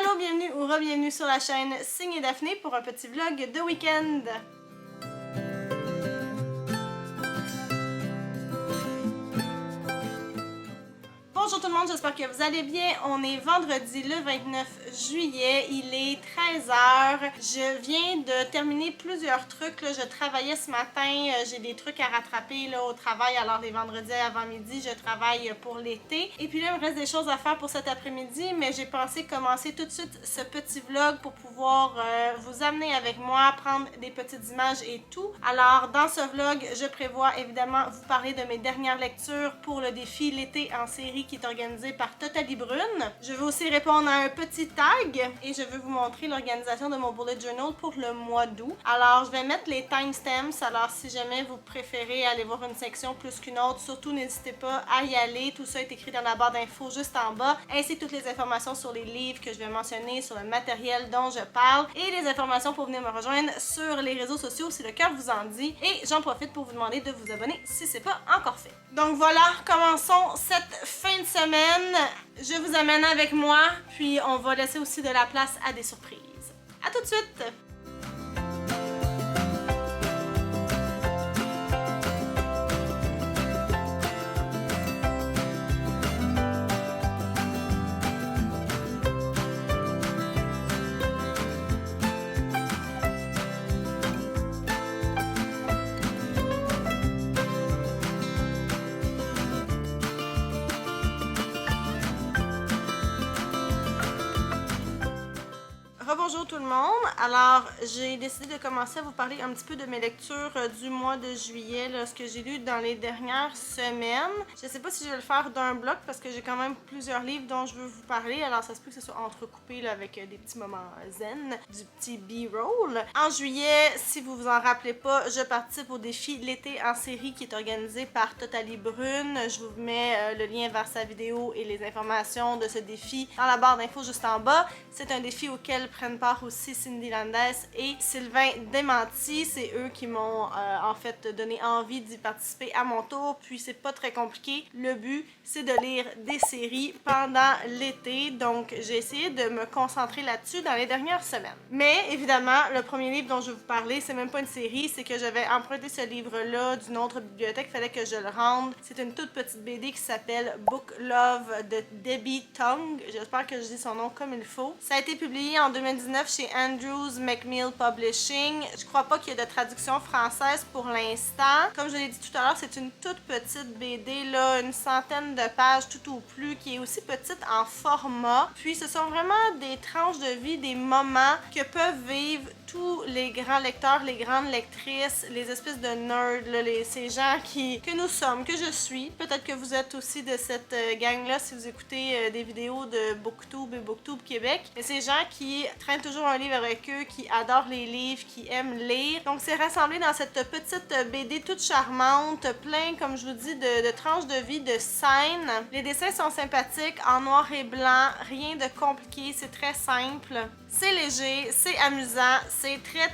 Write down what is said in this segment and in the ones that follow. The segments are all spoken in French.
Allô, bienvenue ou re-bienvenue sur la chaîne Signe Daphné pour un petit vlog de week-end. Bonjour tout le monde, j'espère que vous allez bien. On est vendredi le 29 juillet, il est 13h. Je viens de terminer plusieurs trucs. Là. Je travaillais ce matin, j'ai des trucs à rattraper là, au travail. Alors les vendredis avant midi, je travaille pour l'été. Et puis là, il me reste des choses à faire pour cet après-midi, mais j'ai pensé commencer tout de suite ce petit vlog pour pouvoir vous amener avec moi, prendre des petites images et tout. Alors dans ce vlog, je prévois évidemment vous parler de mes dernières lectures pour le défi l'été en série qui est organisé par Totalie Brune. Je vais aussi répondre à un petit tag et je vais vous montrer l'organisation de mon bullet journal pour le mois d'août. Alors je vais mettre les timestamps, alors si jamais vous préférez aller voir une section plus qu'une autre, surtout n'hésitez pas à y aller. Tout ça est écrit dans la barre d'infos juste en bas, ainsi que toutes les informations sur les livres que je vais mentionner, sur le matériel dont je parle et les informations pour venir me rejoindre sur les réseaux sociaux si le cœur vous en dit. Et j'en profite pour vous demander de vous abonner si c'est pas encore fait. Donc voilà, commençons cette fin de semaine. Je vous amène avec moi, puis on va laisser aussi de la place à des surprises. À tout de suite! Rebonjour tout le monde. Alors, j'ai décidé de commencer à vous parler un petit peu de mes lectures du mois de juillet, là, ce que j'ai lu dans les dernières semaines. Je sais pas si je vais le faire d'un bloc parce que j'ai quand même plusieurs livres dont je veux vous parler. Alors, ça se peut que ce soit entrecoupé là, avec des petits moments zen, du petit B-roll. En juillet, si vous vous en rappelez pas, je participe au défi l'été en série qui est organisé par Totalie Brune. Je vous mets le lien vers sa vidéo et les informations de ce défi dans la barre d'infos juste en bas. C'est un défi auquel prennent part aussi Cindy Landes et Sylvain Desmenti. C'est eux qui m'ont en fait donné envie d'y participer à mon tour. Puis c'est pas très compliqué. Le but, c'est de lire des séries pendant l'été. Donc j'ai essayé de me concentrer là-dessus dans les dernières semaines. Mais évidemment, le premier livre dont je vais vous parler, c'est même pas une série. C'est que j'avais emprunté ce livre-là d'une autre bibliothèque. Il fallait que je le rende. C'est une toute petite BD qui s'appelle Book Love de Debbie Tongue. J'espère que je dis son nom comme il faut. Ça a été publié en 2019 chez Andrews McMill Publishing. Je crois pas qu'il y ait de traduction française pour l'instant. Comme je l'ai dit tout à l'heure, c'est une toute petite BD, là, une centaine de pages tout au plus, qui est aussi petite en format. Puis ce sont vraiment des tranches de vie, des moments que peuvent vivre tous les grands lecteurs, les grandes lectrices, les espèces de nerds, là, ces gens que nous sommes, que je suis. Peut-être que vous êtes aussi de cette gang-là si vous écoutez des vidéos de Booktube et Booktube Québec. Mais ces gens qui traînent toujours un livre avec eux, qui adorent les livres, qui aiment lire. Donc c'est rassemblé dans cette petite BD toute charmante, plein, comme je vous dis, de tranches de vie, de scènes. Les dessins sont sympathiques, en noir et blanc, rien de compliqué, c'est très simple. C'est léger, c'est amusant, c'est très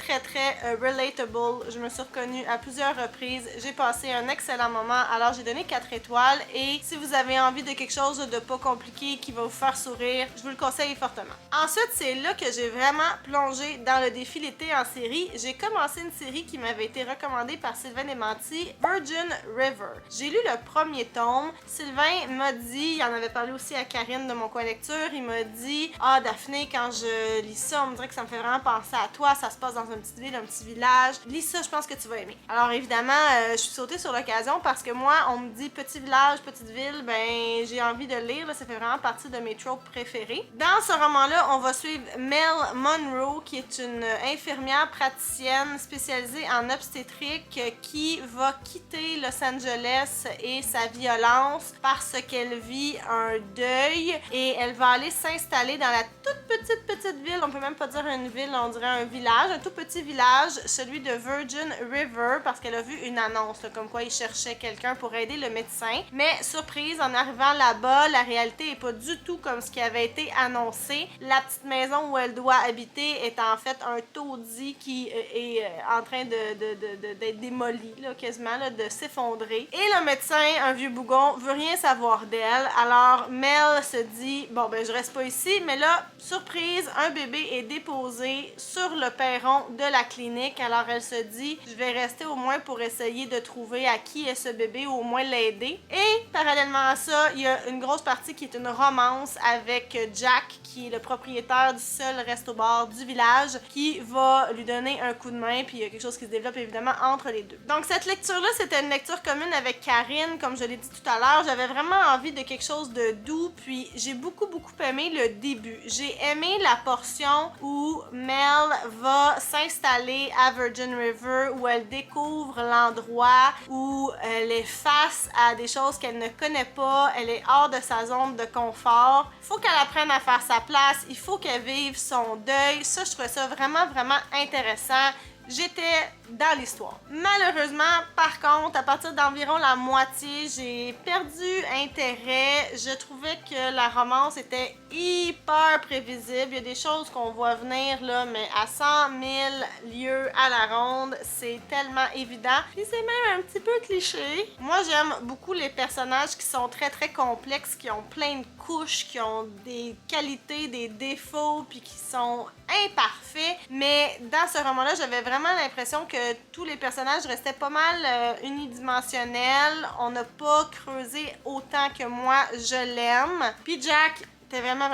relatable. Je me suis reconnue à plusieurs reprises. J'ai passé un excellent moment. Alors j'ai donné 4 étoiles et si vous avez envie de quelque chose de pas compliqué qui va vous faire sourire, je vous le conseille fortement. Ensuite, c'est là que j'ai vraiment plongé dans le défi l'été en série. J'ai commencé une série qui m'avait été recommandée par Sylvain Desmenti, Virgin River. J'ai lu le premier tome. Sylvain m'a dit, il en avait parlé aussi à Karine de mon coin lecture, il m'a dit « Ah Daphné, quand je lis ça, on me dirait que ça me fait vraiment penser à toi, ça se passe dans une petite ville, un petit village. Lis ça, je pense que tu vas aimer. » Alors évidemment, je suis sautée sur l'occasion parce que moi, on me dit petit village, petite ville, ben j'ai envie de lire, là, ça fait vraiment partie de mes tropes préférés. Dans ce roman-là, on va suivre Mel Monroe, qui est une infirmière praticienne spécialisée en obstétrique qui va quitter Los Angeles et sa violence parce qu'elle vit un deuil et elle va aller s'installer dans la toute petite ville, on peut même pas dire une ville, on dirait un village, un tout petit village, celui de Virgin River, parce qu'elle a vu une annonce là, comme quoi il cherchait quelqu'un pour aider le médecin. Mais surprise, en arrivant là-bas, la réalité est pas du tout comme ce qui avait été annoncé. La petite maison où elle elle doit habiter est en fait un taudis qui est en train d'être démoli, là, quasiment, là, de s'effondrer. Et le médecin, un vieux bougon, veut rien savoir d'elle. Alors Mel se dit, bon ben je reste pas ici, mais là, surprise, un bébé est déposé sur le perron de la clinique. Alors elle se dit, je vais rester au moins pour essayer de trouver à qui est ce bébé ou au moins l'aider. Et parallèlement à ça, il y a une grosse partie qui est une romance avec Jack, qui est le propriétaire du seul resto-bar du village, qui va lui donner un coup de main, puis il y a quelque chose qui se développe évidemment entre les deux. Donc cette lecture-là, c'était une lecture commune avec Karine, comme je l'ai dit tout à l'heure. J'avais vraiment envie de quelque chose de doux, puis j'ai beaucoup aimé le début. J'ai aimé la portion où Mel va s'installer à Virgin River, où elle découvre l'endroit, où elle est face à des choses qu'elle ne connaît pas, elle est hors de sa zone de confort. Il faut qu'elle apprenne à faire sa place, il faut qu'elle vive son deuil. Ça, je trouvais ça vraiment intéressant. J'étais dans l'histoire. Malheureusement, par contre, à partir d'environ la moitié, j'ai perdu intérêt. Je trouvais que la romance était hyper prévisible. Il y a des choses qu'on voit venir, là, mais à 100 000 lieues à la ronde, c'est tellement évident. Puis c'est même un petit peu cliché. Moi, j'aime beaucoup les personnages qui sont très complexes, qui ont plein de couches, qui ont des qualités, des défauts, puis qui sont imparfaits. Mais dans ce roman-là, j'avais vraiment l'impression que tous les personnages restaient pas mal unidimensionnels. On n'a pas creusé autant que moi je l'aime. Puis Jack était vraiment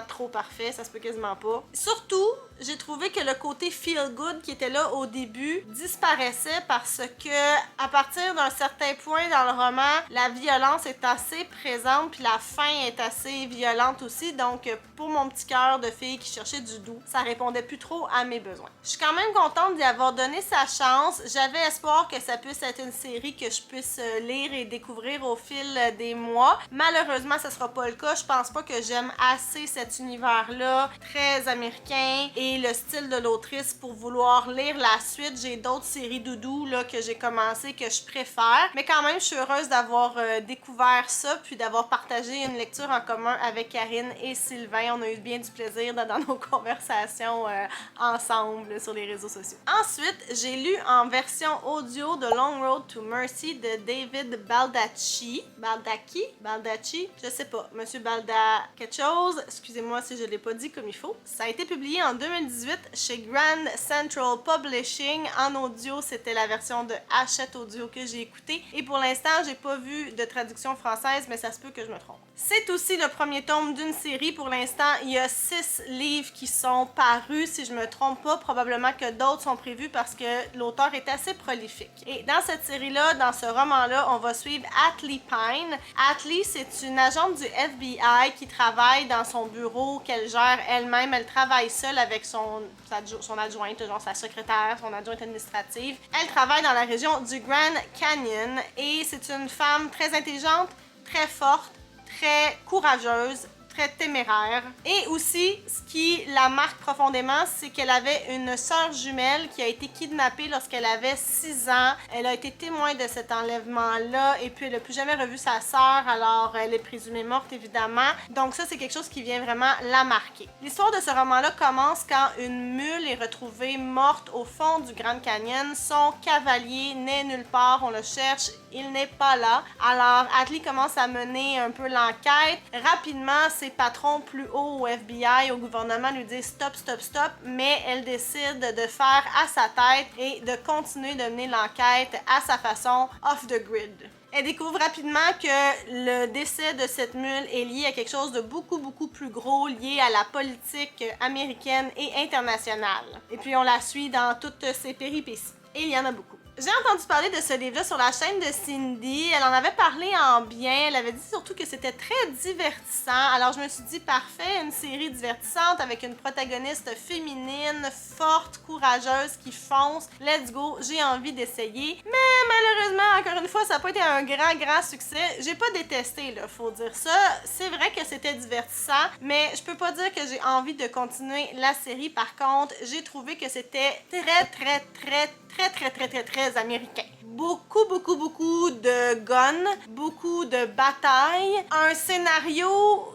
trop parfait, ça se peut quasiment pas. Surtout, j'ai trouvé que le côté feel good qui était là au début disparaissait parce que à partir d'un certain point dans le roman, la violence est assez présente puis la fin est assez violente aussi. Donc pour mon petit cœur de fille qui cherchait du doux, ça répondait plus trop à mes besoins. Je suis quand même contente d'y avoir donné sa chance. J'avais espoir que ça puisse être une série que je puisse lire et découvrir au fil des mois. Malheureusement, ce sera pas le cas. Je pense pas que j'aime assez cet univers-là, très américain, et le style de l'autrice pour vouloir lire la suite. J'ai d'autres séries doudou là, que j'ai commencé que je préfère, mais quand même je suis heureuse d'avoir découvert ça puis d'avoir partagé une lecture en commun avec Karine et Sylvain. On a eu bien du plaisir dans nos conversations ensemble sur les réseaux sociaux. Ensuite, j'ai lu en version audio The Long Road to Mercy de David Baldacci, je sais pas, Monsieur Balda quelque chose, excusez-moi si je l'ai pas dit comme il faut. Ça a été publié en 2018 chez Grand Central Publishing. En audio, c'était la version de Hachette Audio que j'ai écoutée. Et pour l'instant, j'ai pas vu de traduction française, mais ça se peut que je me trompe. C'est aussi le premier tome d'une série. Pour l'instant, il y a 6 livres qui sont parus, si je me trompe pas. Probablement que d'autres sont prévus parce que l'auteur est assez prolifique. Et dans cette série-là, dans ce roman-là, on va suivre Atlee Pine. Atlee, c'est une agente du FBI qui travaille dans son bureau qu'elle gère elle-même. Elle travaille seule avec son adjointe, genre sa secrétaire, son adjointe administrative. Elle travaille dans la région du Grand Canyon et c'est une femme très intelligente, très forte, très courageuse, très téméraire. Et aussi, ce qui la marque profondément, c'est qu'elle avait une sœur jumelle qui a été kidnappée lorsqu'elle avait 6 ans. Elle a été témoin de cet enlèvement-là et puis elle n'a plus jamais revu sa sœur, alors elle est présumée morte évidemment. Donc ça, c'est quelque chose qui vient vraiment la marquer. L'histoire de ce roman-là commence quand une mule est retrouvée morte au fond du Grand Canyon. Son cavalier n'est nulle part, on le cherche, il n'est pas là. Alors Atlee commence à mener un peu l'enquête. Rapidement, ses patrons plus hauts au FBI, au gouvernement, lui disent stop, mais elle décide de faire à sa tête et de continuer de mener l'enquête à sa façon, off the grid. Elle découvre rapidement que le décès de cette mule est lié à quelque chose de beaucoup plus gros, lié à la politique américaine et internationale. Et puis on la suit dans toutes ses péripéties. Et il y en a beaucoup. J'ai entendu parler de ce livre-là sur la chaîne de Cindy. Elle en avait parlé en bien. Elle avait dit surtout que c'était très divertissant. Alors je me suis dit, parfait, une série divertissante avec une protagoniste féminine, forte, courageuse, qui fonce. Let's go, j'ai envie d'essayer. Mais malheureusement, encore une fois, ça n'a pas été un grand succès. J'ai pas détesté, là, faut dire ça. C'est vrai que c'était divertissant, mais je peux pas dire que j'ai envie de continuer la série. Par contre, j'ai trouvé que c'était très américain. Beaucoup de guns, beaucoup de batailles, un scénario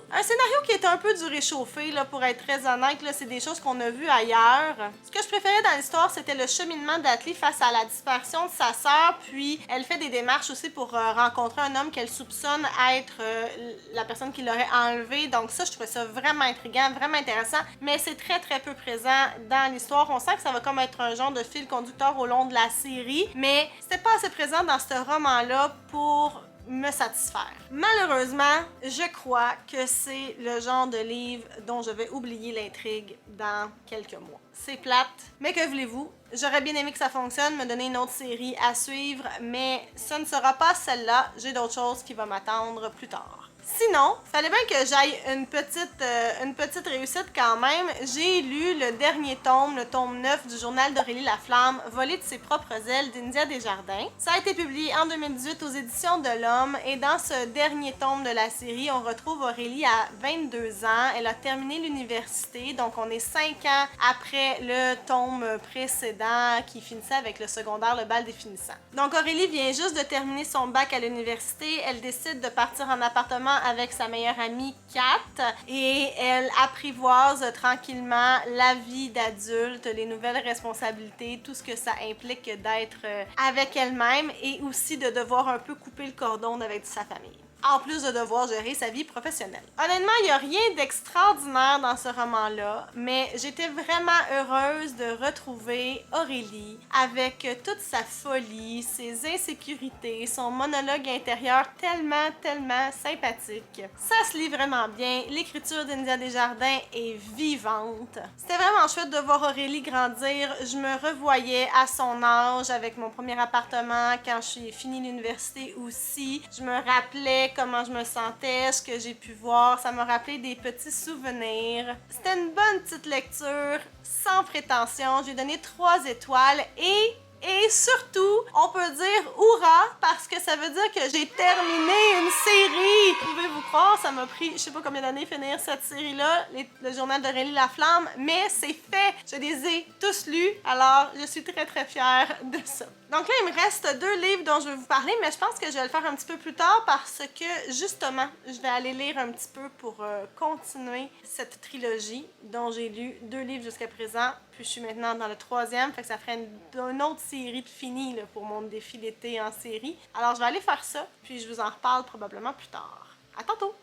Un scénario qui est un peu du réchauffé, là, pour être très honnête, là, c'est des choses qu'on a vues ailleurs. Ce que je préférais dans l'histoire, c'était le cheminement d'Atli face à la disparition de sa sœur, puis elle fait des démarches aussi pour rencontrer un homme qu'elle soupçonne être la personne qui l'aurait enlevé. Donc ça, je trouvais ça vraiment intriguant, vraiment intéressant, mais c'est très très peu présent dans l'histoire. On sent que ça va comme être un genre de fil conducteur au long de la série, mais c'était pas assez présent dans ce roman-là pour me satisfaire. Malheureusement, je crois que c'est le genre de livre dont je vais oublier l'intrigue dans quelques mois. C'est plate, mais que voulez-vous? J'aurais bien aimé que ça fonctionne, me donner une autre série à suivre, mais ce ne sera pas celle-là. J'ai d'autres choses qui vont m'attendre plus tard. Sinon, fallait bien que j'aille une petite réussite quand même. J'ai lu le dernier tome, le tome 9 du journal d'Aurélie Laflamme, volé de ses propres ailes d'India Desjardins. Ça a été publié en 2018 aux éditions de l'Homme et dans ce dernier tome de la série, on retrouve Aurélie à 22 ans. Elle a terminé l'université, donc on est 5 ans après le tome précédent qui finissait avec le secondaire, le bal des finissants. Donc Aurélie vient juste de terminer son bac à l'université. Elle décide de partir en appartement avec sa meilleure amie Kat et elle apprivoise tranquillement la vie d'adulte, les nouvelles responsabilités, tout ce que ça implique d'être avec elle-même et aussi de devoir un peu couper le cordon avec sa famille. En plus de devoir gérer sa vie professionnelle. Honnêtement, il n'y a rien d'extraordinaire dans ce roman-là, mais j'étais vraiment heureuse de retrouver Aurélie avec toute sa folie, ses insécurités, son monologue intérieur tellement sympathique. Ça se lit vraiment bien, l'écriture d'India Desjardins est vivante. C'était vraiment chouette de voir Aurélie grandir, je me revoyais à son âge avec mon premier appartement quand j'ai fini l'université aussi. Je me rappelais comment je me sentais, ce que j'ai pu voir, ça m'a rappelé des petits souvenirs. C'était une bonne petite lecture, sans prétention, j'ai donné 3 étoiles et surtout, on peut dire hurrah parce que ça veut dire que j'ai terminé une série. Pouvez-vous croire, ça m'a pris je sais pas combien d'années finir cette série-là, le journal d'Aurélie Laflamme, mais c'est fait. Je les ai tous lus, alors je suis très fière de ça. Donc là, il me reste 2 livres dont je vais vous parler, mais je pense que je vais le faire un petit peu plus tard parce que, justement, je vais aller lire un petit peu pour continuer cette trilogie dont j'ai lu 2 livres jusqu'à présent, puis je suis maintenant dans le 3e, fait que ça ferait une autre série de finie là, pour mon défi d'été en série. Alors, je vais aller faire ça, puis je vous en reparle probablement plus tard. À tantôt!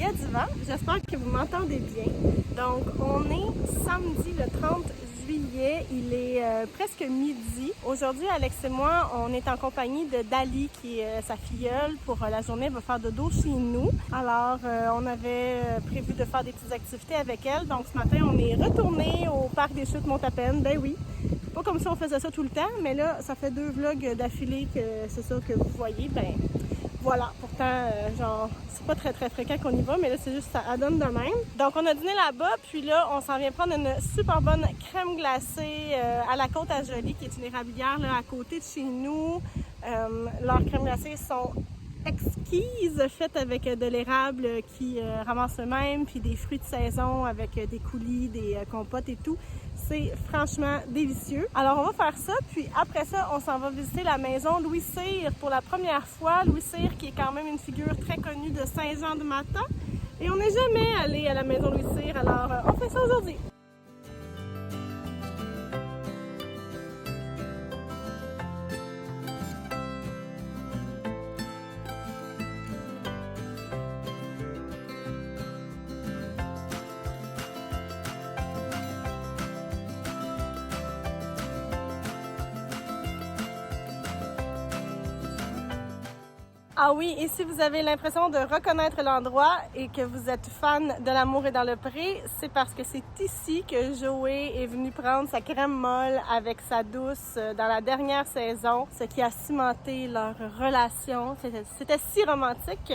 Il y a du vent, j'espère que vous m'entendez bien. Donc, on est samedi le 30 juillet, il est presque midi. Aujourd'hui, Alex et moi, on est en compagnie de Dali, qui est sa filleule. Pour la journée, elle va faire dodo chez nous. Alors, on avait prévu de faire des petites activités avec elle. Donc, ce matin, on est retourné au parc des Chutes Mont-à-Peine. Ben oui, pas comme si on faisait ça tout le temps, mais là, ça fait 2 vlogs d'affilée que c'est ça que vous voyez. Ben voilà, pourtant, genre, c'est pas très fréquent qu'on y va, mais là, c'est juste ça donne de même. Donc, on a dîné là-bas, puis là, on s'en vient prendre une super bonne crème glacée à la Côte à Jolie, qui est une érablière là, à côté de chez nous. Leurs crèmes glacées sont exquises, faites avec de l'érable qui ramassent eux-mêmes, puis des fruits de saison avec des coulis, des compotes et tout. C'est franchement délicieux. Alors, on va faire ça, puis après ça, on s'en va visiter la maison Louis Cyr pour la première fois. Louis Cyr, qui est quand même une figure très connue de Saint-Jean-de-Matha. Et on n'est jamais allé à la maison Louis Cyr, alors on fait ça aujourd'hui. Ah oui, et si vous avez l'impression de reconnaître l'endroit et que vous êtes fan de L'amour est dans le pré, c'est parce que c'est ici que Joey est venu prendre sa crème molle avec sa douce dans la dernière saison, ce qui a cimenté leur relation. C'était si romantique.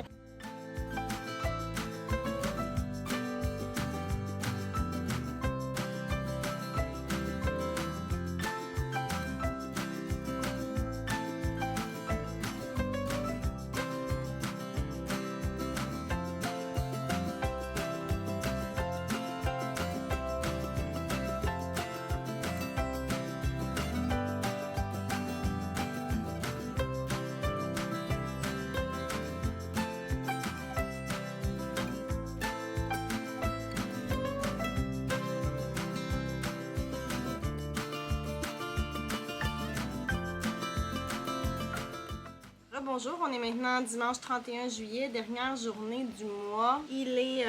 Bonjour, on est maintenant dimanche 31 juillet, dernière journée du mois. Il est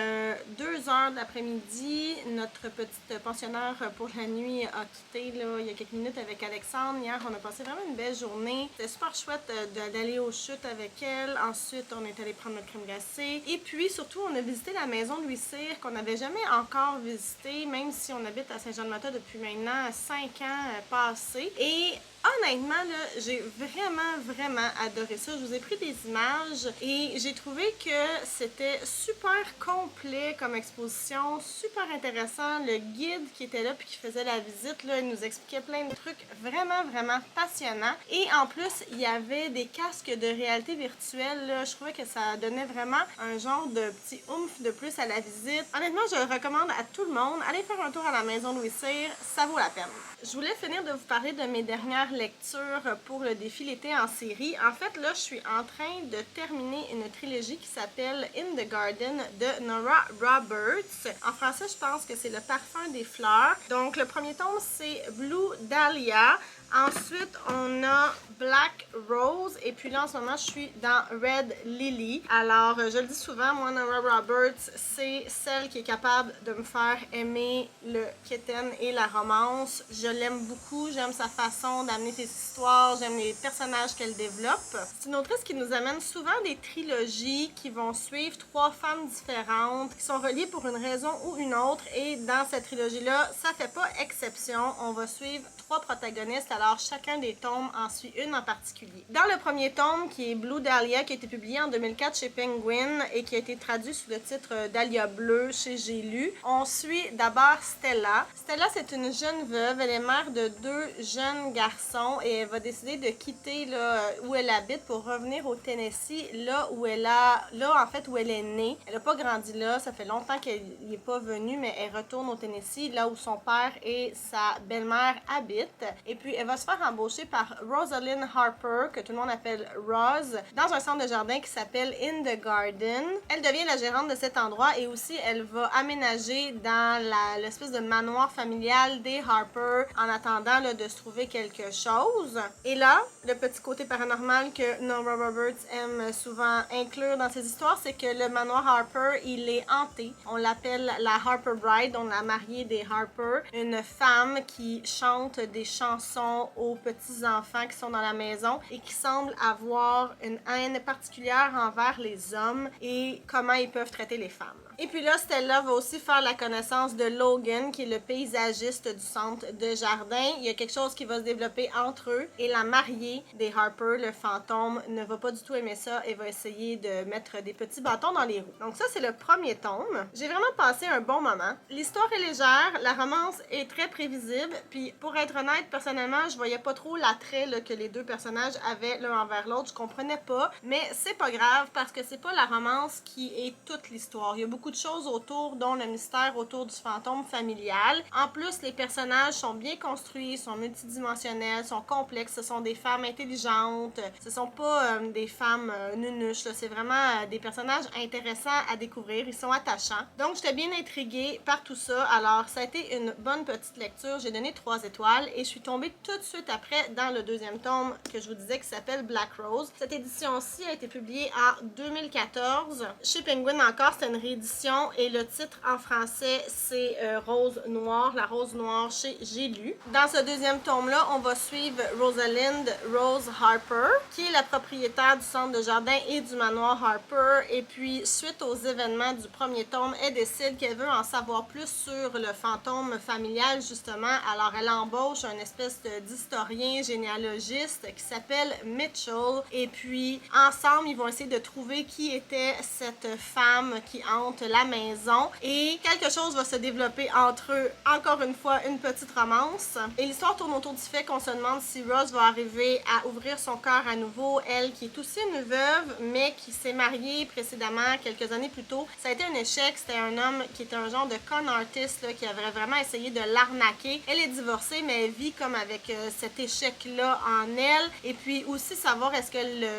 2 heures de l'après-midi. Notre petite pensionnaire pour la nuit a quitté là, il y a quelques minutes avec Alexandre. Hier, on a passé vraiment une belle journée. C'était super chouette d'aller aux chutes avec elle. Ensuite, on est allé prendre notre crème glacée. Et puis, surtout, on a visité la maison de Louis Cyr qu'on n'avait jamais encore visité, même si on habite à Saint-Jean-de-Mata depuis maintenant 5 ans passés. Et honnêtement, là, j'ai vraiment adoré ça. Je vous ai pris des images et j'ai trouvé que c'était super complet comme exposition, super intéressant. Le guide qui était là puis qui faisait la visite, là, il nous expliquait plein de trucs vraiment passionnants. Et en plus, il y avait des casques de réalité virtuelle. Là. Je trouvais que ça donnait vraiment un genre de petit oomph de plus à la visite. Honnêtement, je le recommande à tout le monde. Allez faire un tour à la maison Louis Cyr, ça vaut la peine. Je voulais finir de vous parler de mes dernières lectures pour le défi l'été en série. En fait, là, je suis en train de terminer une trilogie qui s'appelle In the Garden de Nora Roberts. En français, je pense que c'est Le parfum des fleurs. Donc, le premier tome, c'est Blue Dahlia. Ensuite, on a Black Rose. Et puis là, en ce moment, je suis dans Red Lily. Alors, je le dis souvent, moi, Nora Roberts, c'est celle qui est capable de me faire aimer le kitten et la romance. Je l'aime beaucoup. J'aime sa façon d'amener ses histoires. J'aime les personnages qu'elle développe. C'est une autrice qui nous amène souvent des trilogies qui vont suivre 3 femmes différentes, qui sont reliées pour une raison ou une autre. Et dans cette trilogie-là, ça fait pas exception. On va suivre 3 protagonistes. Alors, chacun des tomes en suit une en particulier. Dans le premier tome, qui est Blue Dahlia, qui a été publié en 2004 chez Penguin et qui a été traduit sous le titre Dahlia Bleu chez J'ai lu, on suit d'abord Stella. Stella, c'est une jeune veuve. Elle est mère de 2 jeunes garçons et elle va décider de quitter là, où elle habite pour revenir au Tennessee, là où elle est née. Elle n'a pas grandi là. Ça fait longtemps qu'elle n'y est pas venue, mais elle retourne au Tennessee, là où son père et sa belle-mère habitent. Et puis, elle va se faire embaucher par Rosalind Harper, que tout le monde appelle Rose, dans un centre de jardin qui s'appelle In the Garden. Elle devient la gérante de cet endroit et aussi elle va aménager dans l'espèce de manoir familial des Harper en attendant là, de se trouver quelque chose. Et là, le petit côté paranormal que Nora Roberts aime souvent inclure dans ses histoires, c'est que le manoir Harper, il est hanté. On l'appelle la Harper Bride, on la mariée des Harper, une femme qui chante des chansons aux petits-enfants qui sont dans la maison et qui semble avoir une haine particulière envers les hommes et comment ils peuvent traiter les femmes. Et puis là, Stella va aussi faire la connaissance de Logan, qui est le paysagiste du centre de jardin. Il y a quelque chose qui va se développer entre eux. Et la mariée des Harper, le fantôme, ne va pas du tout aimer ça et va essayer de mettre des petits bâtons dans les roues. Donc ça, c'est le premier tome. J'ai vraiment passé un bon moment. L'histoire est légère, la romance est très prévisible. Puis pour être honnête, personnellement, je voyais pas trop l'attrait là, que les 2 personnages avaient l'un envers l'autre. Je comprenais pas. Mais c'est pas grave parce que c'est pas la romance qui est toute l'histoire. Il y a beaucoup de choses autour, dont le mystère autour du fantôme familial. En plus, les personnages sont bien construits, sont multidimensionnels, sont complexes. Ce sont des femmes intelligentes. Ce sont pas des femmes nunuches. C'est vraiment des personnages intéressants à découvrir. Ils sont attachants. Donc, j'étais bien intriguée par tout ça. Alors, ça a été une bonne petite lecture. J'ai donné 3 étoiles et je suis tombée tout tout de suite après dans le deuxième tome que je vous disais qui s'appelle Black Rose. Cette édition-ci a été publiée en 2014. Chez Penguin encore, c'est une réédition et le titre en français c'est Rose Noire, la Rose Noire chez J'ai lu. Dans ce deuxième tome-là, on va suivre Rosalind Rose Harper, qui est la propriétaire du centre de jardin et du manoir Harper. Et puis, suite aux événements du premier tome, elle décide qu'elle veut en savoir plus sur le fantôme familial, justement. Alors, elle embauche un espèce d'historien généalogiste qui s'appelle Mitchell. Et puis, ensemble, ils vont essayer de trouver qui était cette femme qui hante la maison. Et quelque chose va se développer entre eux. Encore une fois, une petite romance. Et l'histoire tourne autour du fait qu'on se demande si Rose va arriver à ouvrir son cœur à nouveau. Elle, qui est aussi une veuve, mais qui s'est mariée précédemment, quelques années plus tôt. Ça a été un échec. C'était un homme qui était un genre de con artist là, qui avait vraiment essayé de l'arnaquer. Elle est divorcée, mais elle vit comme avec cet échec-là en elle. Et puis aussi savoir est-ce que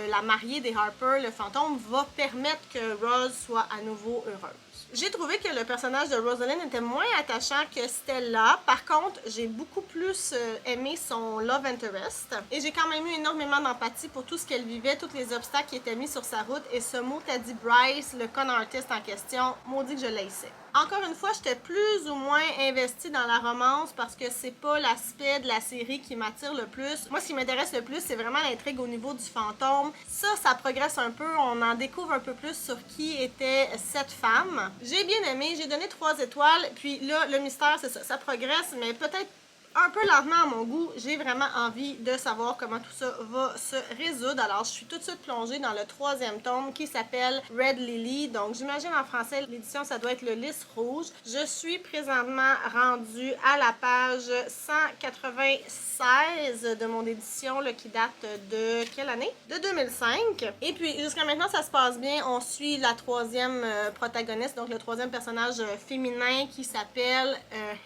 la mariée des Harper, le fantôme, va permettre que Rose soit à nouveau heureuse. J'ai trouvé que le personnage de Rosalind était moins attachant que Stella. Par contre, j'ai beaucoup plus aimé son love interest. Et j'ai quand même eu énormément d'empathie pour tout ce qu'elle vivait, tous les obstacles qui étaient mis sur sa route. Et ce mot t'as dit Bryce, le con artiste en question, maudit que je l'haïssais. Encore une fois, j'étais plus ou moins investie dans la romance parce que c'est pas l'aspect de la série qui m'attire le plus. Moi, ce qui m'intéresse le plus, c'est vraiment l'intrigue au niveau du fantôme. Ça progresse un peu. On en découvre un peu plus sur qui était cette femme. J'ai bien aimé. J'ai donné 3 étoiles. Puis là, le mystère, c'est ça. Ça progresse, mais peut-être un peu lentement à mon goût. J'ai vraiment envie de savoir comment tout ça va se résoudre. Alors, je suis tout de suite plongée dans le 3e tome qui s'appelle Red Lily. Donc, j'imagine en français, l'édition, ça doit être le Lys Rouge. Je suis présentement rendue à la page 196 de mon édition là, qui date de quelle année? De 2005. Et puis, jusqu'à maintenant, ça se passe bien. On suit la 3e protagoniste, donc le 3e personnage féminin qui s'appelle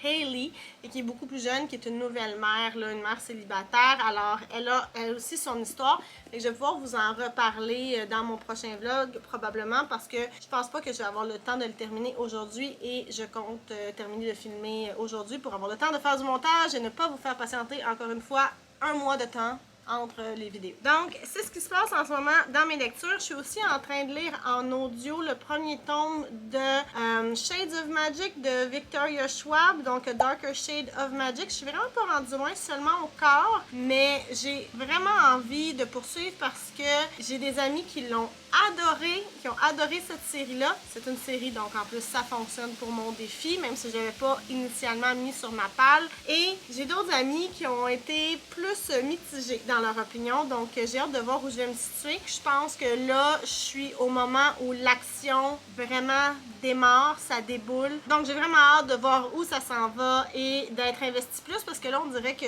Hailey et qui est beaucoup plus jeune, qui est une nouvelle mère, là, une mère célibataire. Alors, elle a elle aussi son histoire. Et je vais pouvoir vous en reparler dans mon prochain vlog, probablement, parce que je pense pas que je vais avoir le temps de le terminer aujourd'hui et je compte terminer de filmer aujourd'hui pour avoir le temps de faire du montage et ne pas vous faire patienter, encore une fois, un mois de temps entre les vidéos. Donc, c'est ce qui se passe en ce moment dans mes lectures. Je suis aussi en train de lire en audio le premier tome de Shades of Magic de Victoria Schwab, donc Darker Shade of Magic. Je suis vraiment pas rendue loin, seulement au quart, mais j'ai vraiment envie de poursuivre parce que j'ai des amis qui l'ont adoré, qui ont adoré cette série-là. C'est une série, donc en plus ça fonctionne pour mon défi, même si je l'avais pas initialement mis sur ma palle. Et j'ai d'autres amis qui ont été plus mitigés dans leur opinion, donc j'ai hâte de voir où je vais me situer. Je pense que là, je suis au moment où l'action vraiment démarre, ça déboule. Donc j'ai vraiment hâte de voir où ça s'en va et d'être investi plus parce que là, on dirait que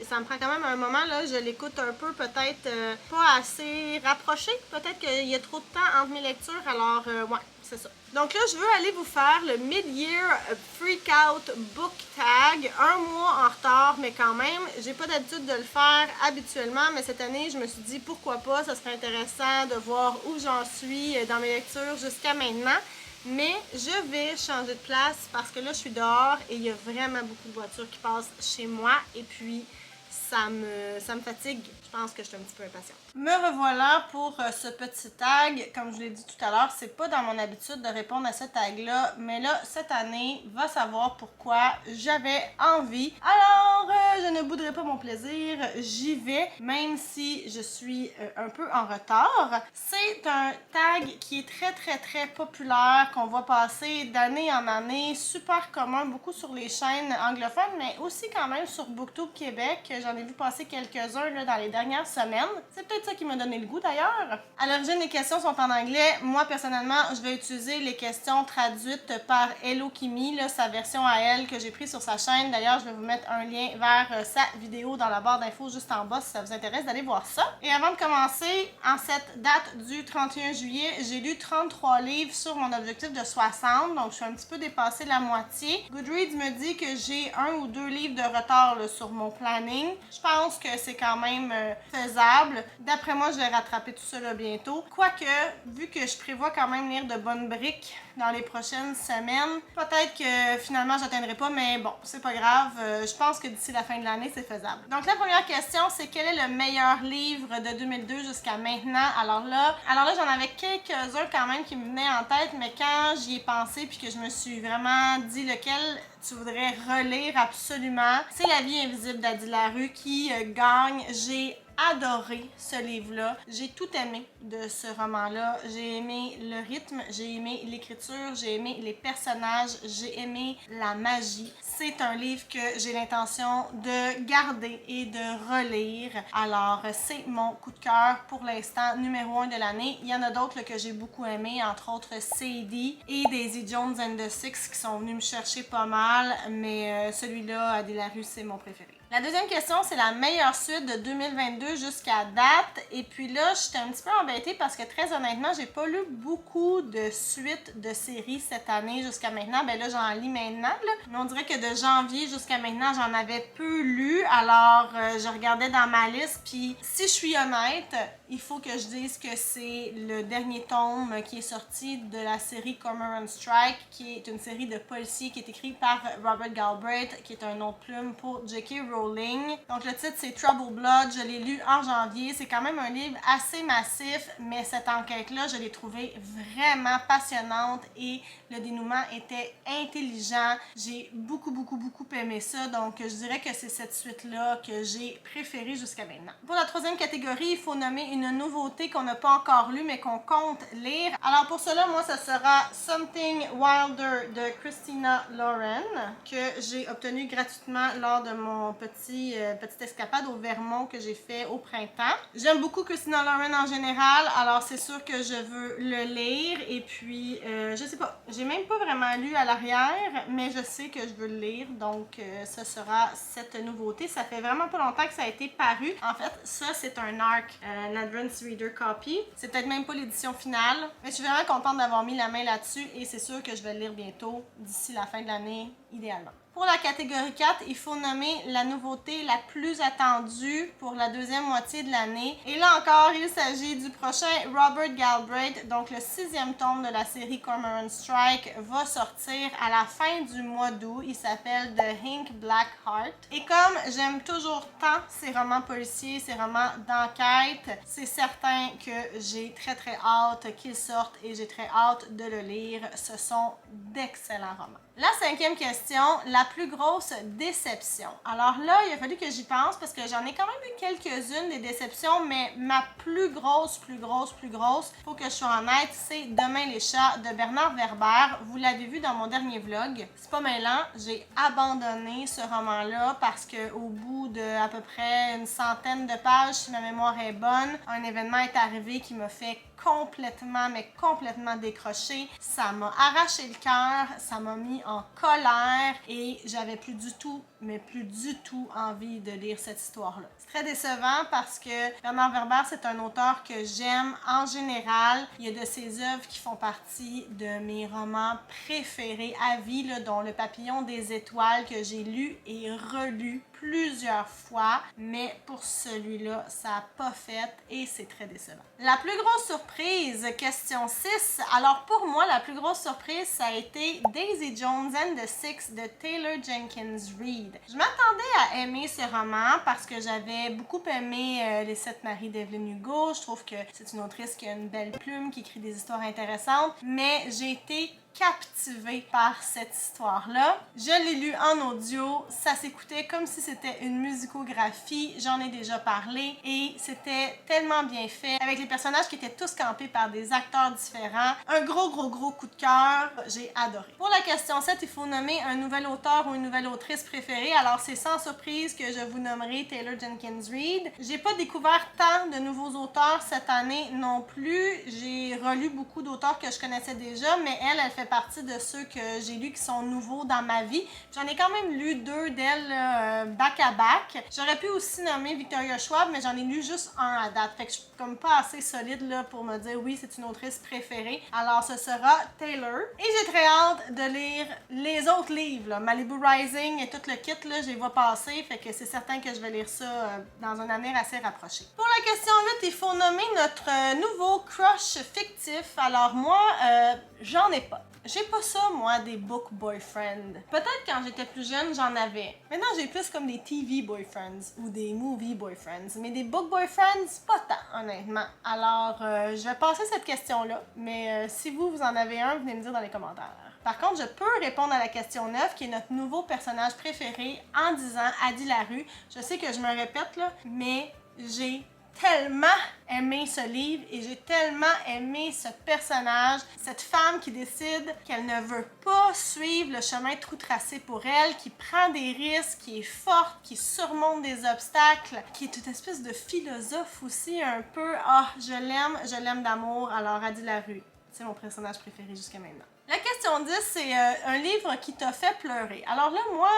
ça me prend quand même un moment, là, je l'écoute un peu, peut-être pas assez rapproché, peut-être qu'il y a trop de temps entre mes lectures, alors ouais, c'est ça. Donc là, je veux aller vous faire le Mid-Year Freakout Book Tag, un mois en retard, mais quand même, j'ai pas d'habitude de le faire habituellement, mais cette année, je me suis dit pourquoi pas, ça serait intéressant de voir où j'en suis dans mes lectures jusqu'à maintenant. Mais je vais changer de place parce que là, je suis dehors et il y a vraiment beaucoup de voitures qui passent chez moi et puis ça me fatigue. Je pense que je suis un petit peu impatiente. Me revoilà pour ce petit tag. Comme je l'ai dit tout à l'heure, c'est pas dans mon habitude de répondre à ce tag-là, mais là, cette année, va savoir pourquoi j'avais envie. Alors, je ne bouderai pas mon plaisir, j'y vais, même si je suis un peu en retard. C'est un tag qui est très populaire, qu'on voit passer d'année en année, super commun, beaucoup sur les chaînes anglophones, mais aussi quand même sur BookTube Québec. J'en ai vu passer quelques-uns là, dans les dernières semaines. C'est peut-être ça qui m'a donné le goût d'ailleurs. À l'origine, les questions sont en anglais. Moi, personnellement, je vais utiliser les questions traduites par Hello Kimi, là, sa version à elle que j'ai prise sur sa chaîne. D'ailleurs, je vais vous mettre un lien vers sa vidéo dans la barre d'infos juste en bas si ça vous intéresse d'aller voir ça. Et avant de commencer, en cette date du 31 juillet, j'ai lu 33 livres sur mon objectif de 60, donc je suis un petit peu dépassée la moitié. Goodreads me dit que j'ai 1 ou 2 livres de retard là, sur mon planning. Rowling. Je pense que c'est quand même faisable. D'après moi, je vais rattraper tout ça là bientôt. Quoique, vu que je prévois quand même lire de bonnes briques dans les prochaines semaines, peut-être que finalement j'atteindrai pas, mais bon, c'est pas grave. Je pense que d'ici la fin de l'année, c'est faisable. Donc la première question, c'est quel est le meilleur livre de 2002 jusqu'à maintenant? Alors là, j'en avais quelques-uns quand même qui me venaient en tête, mais quand j'y ai pensé puis que je me suis vraiment dit lequel tu voudrais relire absolument, c'est La vie invisible d'Adi Larue qui gagne. J'ai adoré ce livre-là. J'ai tout aimé de ce roman-là. J'ai aimé le rythme, j'ai aimé l'écriture, j'ai aimé les personnages, j'ai aimé la magie. C'est un livre que j'ai l'intention de garder et de relire. Alors, c'est mon coup de cœur pour l'instant, numéro 1 de l'année. Il y en a d'autres que j'ai beaucoup aimé, entre autres Sadie et Daisy Jones and the Six qui sont venus me chercher pas mal, mais celui-là, Adi Larue, c'est mon préféré. La deuxième question, c'est la meilleure suite de 2022 jusqu'à date. Et puis là, j'étais un petit peu embêtée parce que très honnêtement, j'ai pas lu beaucoup de suites de séries cette année jusqu'à maintenant. Ben là, j'en lis maintenant, là. Mais on dirait que de janvier jusqu'à maintenant, j'en avais peu lu. Alors, je regardais dans ma liste. Puis, si je suis honnête, il faut que je dise que c'est le dernier tome qui est sorti de la série Cormoran Strike, qui est une série de policiers qui est écrite par Robert Galbraith, qui est un nom de plume pour J.K. Rowling. Donc le titre c'est Troubled Blood, je l'ai lu en janvier. C'est quand même un livre assez massif, mais cette enquête-là, je l'ai trouvée vraiment passionnante et le dénouement était intelligent. J'ai beaucoup aimé ça, donc je dirais que c'est cette suite-là que j'ai préférée jusqu'à maintenant. Pour la troisième catégorie, il faut nommer une nouveauté qu'on n'a pas encore lue, mais qu'on compte lire. Alors pour cela, moi, ça sera Something Wilder de Christina Lauren, que j'ai obtenu gratuitement lors de mon petite escapade au Vermont que j'ai fait au printemps. J'aime beaucoup Christina Lauren en général, alors c'est sûr que je veux le lire. Et puis, je sais pas, j'ai même pas vraiment lu à l'arrière, mais je sais que je veux le lire, donc ce sera cette nouveauté. Ça fait vraiment pas longtemps que ça a été paru. En fait, ça c'est un ARC, un Advanced Reader Copy. C'est peut-être même pas l'édition finale, mais je suis vraiment contente d'avoir mis la main là-dessus et c'est sûr que je vais le lire bientôt, d'ici la fin de l'année, idéalement. Pour la catégorie 4, il faut nommer la nouveauté la plus attendue pour la deuxième moitié de l'année. Et là encore, il s'agit du prochain Robert Galbraith, donc le 6e tome de la série Cormoran Strike va sortir à la fin du mois d'août. Il s'appelle The Ink Black Heart. Et comme j'aime toujours tant ces romans policiers, ces romans d'enquête, c'est certain que j'ai très hâte qu'ils sortent et j'ai très hâte de le lire. Ce sont d'excellents romans. La 5e question, la plus grosse déception. Alors là, il a fallu que j'y pense parce que j'en ai quand même eu quelques-unes des déceptions, mais ma plus grosse, faut que je sois honnête, c'est Demain les chats de Bernard Werber. Vous l'avez vu dans mon dernier vlog. C'est pas mêlant, j'ai abandonné ce roman-là parce que au bout de à peu près une centaine de pages, si ma mémoire est bonne, un événement est arrivé qui m'a fait complètement décroché. Ça m'a arraché le cœur, ça m'a mis en colère et j'avais plus du tout envie de lire cette histoire-là. C'est très décevant parce que Bernard Werber, c'est un auteur que j'aime en général. Il y a de ses œuvres qui font partie de mes romans préférés à vie, là, dont Le Papillon des étoiles que j'ai lu et relu plusieurs fois, mais pour celui-là, ça n'a pas fait et c'est très décevant. La plus grosse surprise, question 6. Alors pour moi, la plus grosse surprise, ça a été Daisy Jones and the Six de Taylor Jenkins Reid. Je m'attendais à aimer ce roman parce que j'avais beaucoup aimé Les Sept maris d'Evelyn Hugo. Je trouve que c'est une autrice qui a une belle plume, qui écrit des histoires intéressantes, mais j'ai été captivée par cette histoire-là. Je l'ai lu en audio, ça s'écoutait comme si c'était une musicographie, j'en ai déjà parlé, et c'était tellement bien fait, avec les personnages qui étaient tous campés par des acteurs différents. Un gros coup de cœur, j'ai adoré. Pour la question 7, il faut nommer un nouvel auteur ou une nouvelle autrice préférée, alors c'est sans surprise que je vous nommerai Taylor Jenkins Reid. J'ai pas découvert tant de nouveaux auteurs cette année non plus, j'ai relu beaucoup d'auteurs que je connaissais déjà, mais elle fait partie de ceux que j'ai lus qui sont nouveaux dans ma vie. J'en ai quand même lu 2 d'elles back à back. J'aurais pu aussi nommer Victoria Schwab, mais j'en ai lu juste un à date. Fait que je suis comme pas assez solide là, pour me dire oui, c'est une autrice préférée. Alors ce sera Taylor. Et j'ai très hâte de lire les autres livres. Là. Malibu Rising et tout le kit, là, je les vois passer. Fait que c'est certain que je vais lire ça dans un avenir assez rapproché. Pour la question 8, il faut nommer notre nouveau crush fictif. Alors moi, j'en ai pas. J'ai pas ça, moi, des book boyfriends. Peut-être quand j'étais plus jeune, j'en avais. Maintenant, j'ai plus comme des TV boyfriends ou des movie boyfriends. Mais des book boyfriends, pas tant, honnêtement. Alors, je vais passer cette question-là. Mais si vous en avez un, venez me dire dans les commentaires. Par contre, je peux répondre à la question 9, qui est notre nouveau personnage préféré, en disant Adi Larue. Je sais que je me répète, là, mais j'ai tellement aimé ce livre et j'ai tellement aimé ce personnage, cette femme qui décide qu'elle ne veut pas suivre le chemin tout tracé pour elle, qui prend des risques, qui est forte, qui surmonte des obstacles, qui est une espèce de philosophe aussi un peu. Ah, je l'aime d'amour. Alors Adi Larue, c'est mon personnage préféré jusqu'à maintenant. La question 10, c'est un livre qui t'a fait pleurer. Alors là, moi,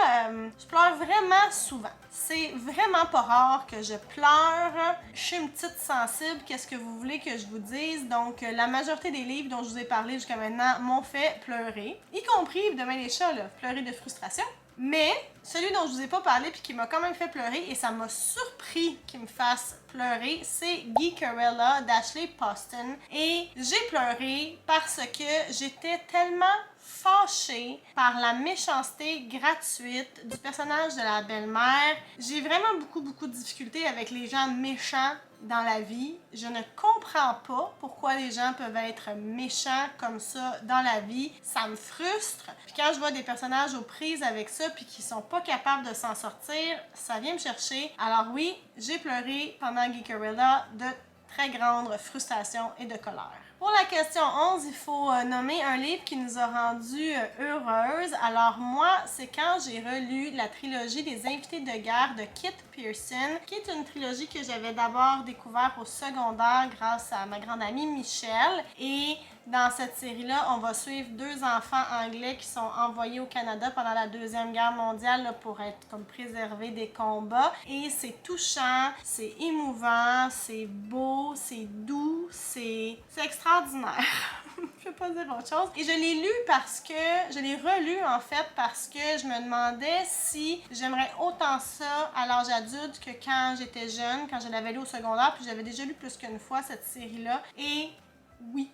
je pleure vraiment souvent. C'est vraiment pas rare que je pleure. Je suis une petite sensible, qu'est-ce que vous voulez que je vous dise? Donc, la majorité des livres dont je vous ai parlé jusqu'à maintenant m'ont fait pleurer. Y compris Demain les chats, là, pleurer de frustration. Mais celui dont je vous ai pas parlé puis qui m'a quand même fait pleurer et ça m'a surpris qu'il me fasse pleurer, c'est Guy Carella d'Ashley Poston. Et j'ai pleuré parce que j'étais tellement fâchée par la méchanceté gratuite du personnage de la belle-mère. J'ai vraiment beaucoup de difficultés avec les gens méchants dans la vie. Je ne comprends pas pourquoi les gens peuvent être méchants comme ça dans la vie. Ça me frustre. Puis quand je vois des personnages aux prises avec ça puis qui sont pas capables de s'en sortir, ça vient me chercher. Alors oui, j'ai pleuré pendant Guy Carella de très grande frustration et de colère. Pour la question 11, il faut nommer un livre qui nous a rendu heureuses. Alors moi, c'est quand j'ai relu la trilogie des Invités de guerre de Kit Pearson, qui est une trilogie que j'avais d'abord découvert au secondaire grâce à ma grande amie Michelle. Et dans cette série-là, on va suivre 2 enfants anglais qui sont envoyés au Canada pendant la Deuxième Guerre mondiale là, pour être comme préservés des combats. Et c'est touchant, c'est émouvant, c'est beau, c'est doux, c'est extraordinaire. Je peux pas dire autre chose. Et je l'ai lu parce que, je l'ai relu en fait parce que je me demandais si j'aimerais autant ça à l'âge adulte que quand j'étais jeune, quand je l'avais lu au secondaire, puis j'avais déjà lu plus qu'une fois cette série-là. Et oui.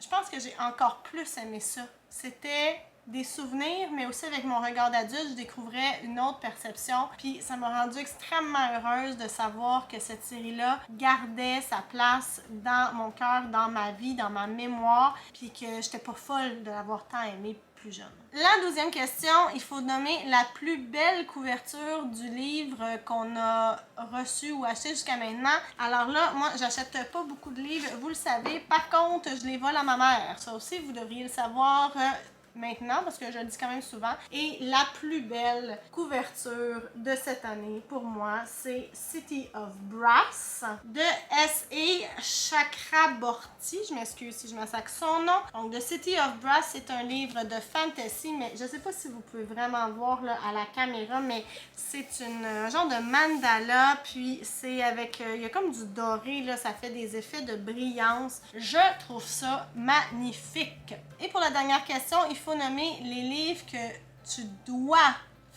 Je pense que j'ai encore plus aimé ça. C'était des souvenirs, mais aussi avec mon regard d'adulte, je découvrais une autre perception. Puis ça m'a rendue extrêmement heureuse de savoir que cette série-là gardait sa place dans mon cœur, dans ma vie, dans ma mémoire, puis que j'étais pas folle de l'avoir tant aimé plus jeune. La 12e question, il faut nommer la plus belle couverture du livre qu'on a reçu ou acheté jusqu'à maintenant. Alors là, moi, j'achète pas beaucoup de livres, vous le savez. Par contre, je les vole à ma mère. Ça aussi, vous devriez le savoir maintenant, parce que je le dis quand même souvent. Et la plus belle couverture de cette année, pour moi, c'est City of Brass de S.A. Chakraborty. Je m'excuse si je massacre son nom. Donc, The City of Brass, c'est un livre de fantasy, mais je sais pas si vous pouvez vraiment voir là, à la caméra, mais c'est un genre de mandala, puis c'est avec, il y a comme du doré, là, ça fait des effets de brillance. Je trouve ça magnifique. Et pour la dernière question, il faut nommer les livres que tu dois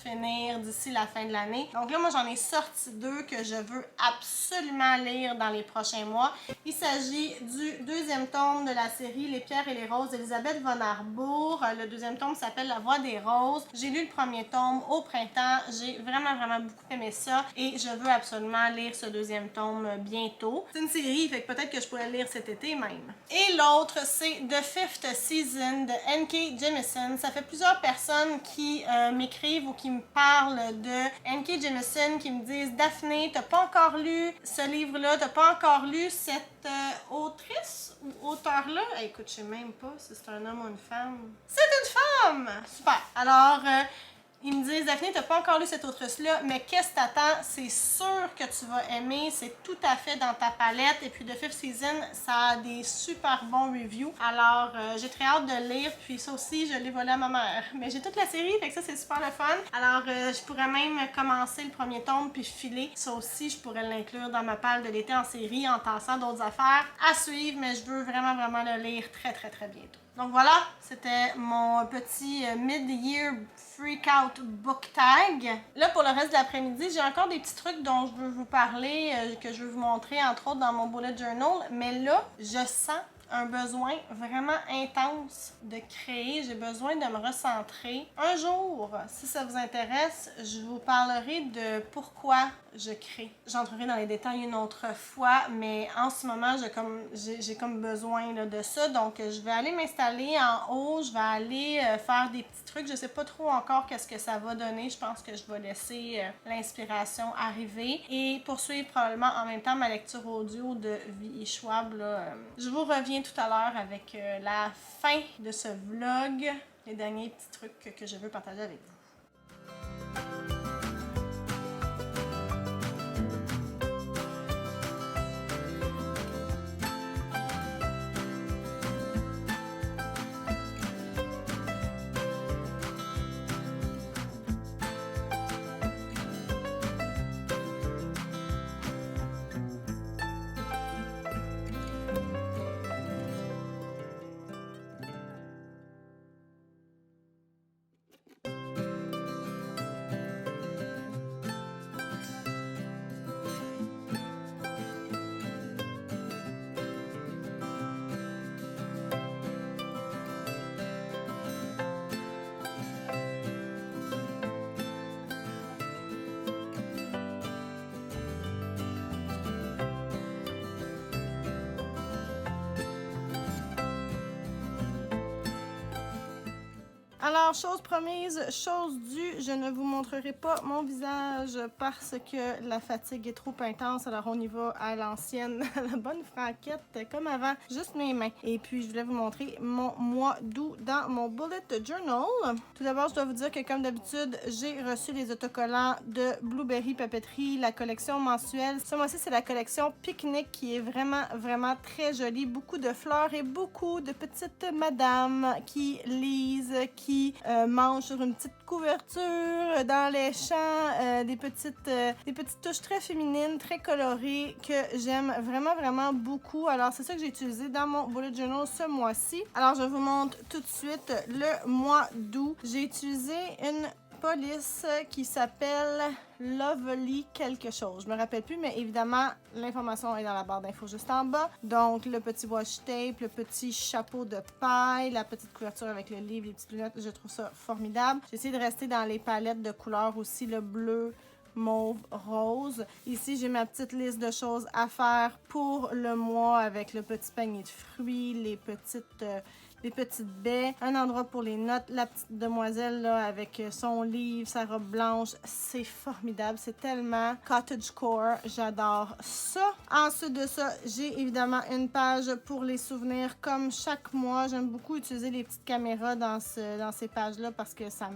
finir d'ici la fin de l'année. Donc là, moi, j'en ai sorti 2 que je veux absolument lire dans les prochains mois. Il s'agit du 2e tome de la série Les pierres et les roses d'Elisabeth von Arbour. Le 2e tome s'appelle La voix des roses. J'ai lu le 1er tome au printemps. J'ai vraiment beaucoup aimé ça et je veux absolument lire ce 2e tome bientôt. C'est une série, fait que peut-être que je pourrais le lire cet été même. Et l'autre, c'est The Fifth Season de N.K. Jemisin. Ça fait plusieurs personnes qui m'écrivent ou qui me parlent de N.K. Jemisin, qui me disent « Daphné, t'as pas encore lu ce livre-là, t'as pas encore lu cette autrice ou auteur-là? » Écoute, je sais même pas si c'est un homme ou une femme. C'est une femme! Super! Alors, Ils me disent, Daphné, t'as pas encore lu cette autrice-là, mais qu'est-ce que t'attends? C'est sûr que tu vas aimer, c'est tout à fait dans ta palette. Et puis The Fifth Season, ça a des super bons reviews. Alors, j'ai très hâte de le lire, puis ça aussi, je l'ai volé à ma mère. Mais j'ai toute la série, fait que ça, c'est super le fun. Alors, je pourrais même commencer le premier tome, puis filer. Ça aussi, je pourrais l'inclure dans ma palle de l'été en série, en tassant d'autres affaires à suivre, mais je veux vraiment, vraiment le lire très, très, très bientôt. Donc voilà, c'était mon petit mid-year freak-out book tag. Là, pour le reste de l'après-midi, j'ai encore des petits trucs dont je veux vous parler, que je veux vous montrer, entre autres, dans mon bullet journal. Mais là, je sens un besoin vraiment intense de créer. J'ai besoin de me recentrer. Un jour, si ça vous intéresse, je vous parlerai de pourquoi je crée. J'entrerai dans les détails une autre fois, mais en ce moment, j'ai comme besoin là, de ça. Donc, je vais aller m'installer en haut. Je vais aller faire des petits trucs. Je sais pas trop encore qu'est-ce que ça va donner. Je pense que je vais laisser l'inspiration arriver et poursuivre probablement en même temps ma lecture audio de V.E. Schwab. Je vous reviens tout à l'heure avec la fin de ce vlog, les derniers petits trucs que je veux partager avec vous. Alors, chose promise, chose due, je ne vous montrerai pas mon visage parce que la fatigue est trop intense. Alors, on y va à l'ancienne, à la bonne franquette, comme avant, juste mes mains. Et puis, je voulais vous montrer mon mois d'août dans mon bullet journal. Tout d'abord, je dois vous dire que, comme d'habitude, j'ai reçu les autocollants de Blueberry Papeterie, la collection mensuelle. Ce mois-ci, c'est la collection Picnic qui est vraiment, vraiment très jolie. Beaucoup de fleurs et beaucoup de petites madames qui lisent, qui mangent sur une petite couverture dans les champs, des petites touches très féminines, très colorées que j'aime vraiment, vraiment beaucoup. Alors, c'est ça que j'ai utilisé dans mon bullet journal ce mois-ci. Alors, je vous montre tout de suite le mois d'août. J'ai utilisé une police qui s'appelle Lovely quelque chose. Je me rappelle plus, mais évidemment, l'information est dans la barre d'infos juste en bas. Donc, le petit washi tape, le petit chapeau de paille, la petite couverture avec le livre, les petites lunettes, je trouve ça formidable. J'ai essayé de rester dans les palettes de couleurs aussi, le bleu, mauve, rose. Ici, j'ai ma petite liste de choses à faire pour le mois avec le petit panier de fruits, les petites baies, un endroit pour les notes, la petite demoiselle là, avec son livre, sa robe blanche, c'est formidable, c'est tellement cottagecore, j'adore ça. Ensuite de ça, j'ai évidemment une page pour les souvenirs comme chaque mois. J'aime beaucoup utiliser les petites caméras dans ces pages-là parce que ça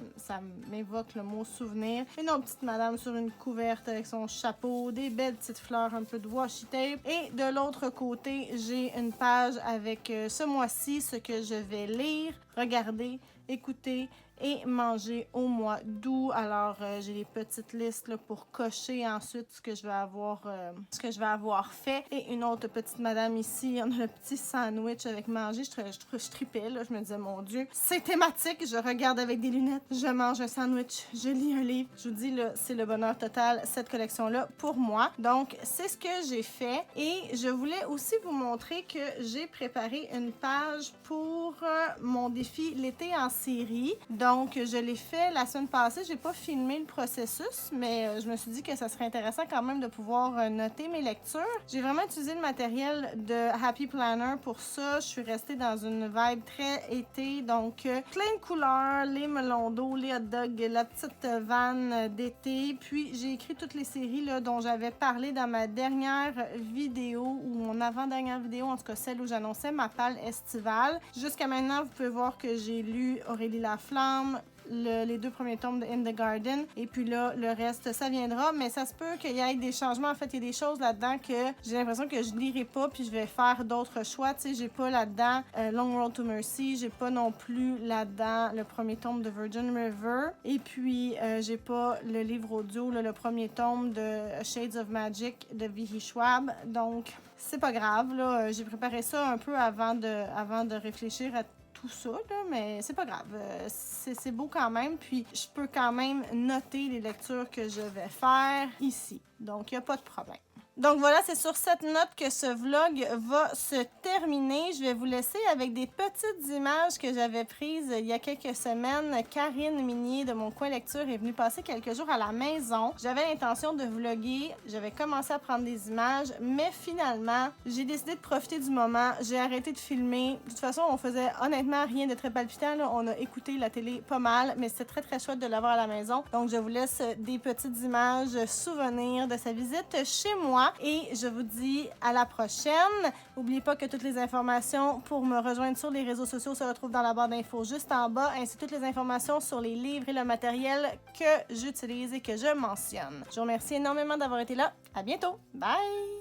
m'évoque le mot souvenir. Une autre petite madame sur une couverte avec son chapeau, des belles petites fleurs, un peu de washi tape. Et de l'autre côté, j'ai une page avec ce mois-ci, ce que je vais lire, regarder, écouter et manger au mois d'août. Alors, j'ai des petites listes là, pour cocher ensuite ce que je vais avoir fait. Et une autre petite madame ici, on a le petit sandwich avec manger. Je tripais, là, je me disais, mon Dieu, c'est thématique. Je regarde avec des lunettes, je mange un sandwich, je lis un livre. Je vous dis, là, c'est le bonheur total, cette collection-là, pour moi. Donc, c'est ce que j'ai fait. Et je voulais aussi vous montrer que j'ai préparé une page pour mon défi l'été en série. Donc, je l'ai fait la semaine passée. J'ai pas filmé le processus, mais je me suis dit que ça serait intéressant quand même de pouvoir noter mes lectures. J'ai vraiment utilisé le matériel de Happy Planner pour ça. Je suis restée dans une vibe très été, donc plein de couleurs, les melons d'eau, les hot dogs, la petite vanne d'été. Puis, j'ai écrit toutes les séries là, dont j'avais parlé dans ma dernière vidéo ou mon avant-dernière vidéo, en tout cas celle où j'annonçais ma palle estivale. Jusqu'à maintenant, vous pouvez voir que j'ai lu Aurélie Laflamme, les 2 premiers tomes de In the Garden. Et puis là, le reste, ça viendra. Mais ça se peut qu'il y ait des changements. En fait, il y a des choses là-dedans que j'ai l'impression que je lirai pas puis je vais faire d'autres choix. Tu sais, j'ai pas là-dedans Long Road to Mercy. J'ai pas non plus là-dedans le premier tome de Virgin River. Et puis, j'ai pas le livre audio, là, le premier tome de Shades of Magic de V.E. Schwab. Donc, c'est pas grave, là. J'ai préparé ça un peu avant de réfléchir à tout ça, là, mais c'est pas grave. C'est beau quand même, puis je peux quand même noter les lectures que je vais faire ici. Donc, il n'y a pas de problème. Donc voilà, c'est sur cette note que ce vlog va se terminer. Je vais vous laisser avec des petites images que j'avais prises il y a quelques semaines. Karine Minier de Mon Coin Lecture est venue passer quelques jours à la maison. J'avais l'intention de vlogger, j'avais commencé à prendre des images, mais finalement, j'ai décidé de profiter du moment. J'ai arrêté de filmer. De toute façon, on faisait honnêtement rien de très palpitant, là. On a écouté la télé pas mal, mais c'était très très chouette de l'avoir à la maison. Donc je vous laisse des petites images souvenirs de sa visite chez moi. Et je vous dis à la prochaine. N'oubliez pas que toutes les informations pour me rejoindre sur les réseaux sociaux se retrouvent dans la barre d'infos juste en bas, ainsi que toutes les informations sur les livres et le matériel que j'utilise et que je mentionne. Je vous remercie énormément d'avoir été là. À bientôt. Bye!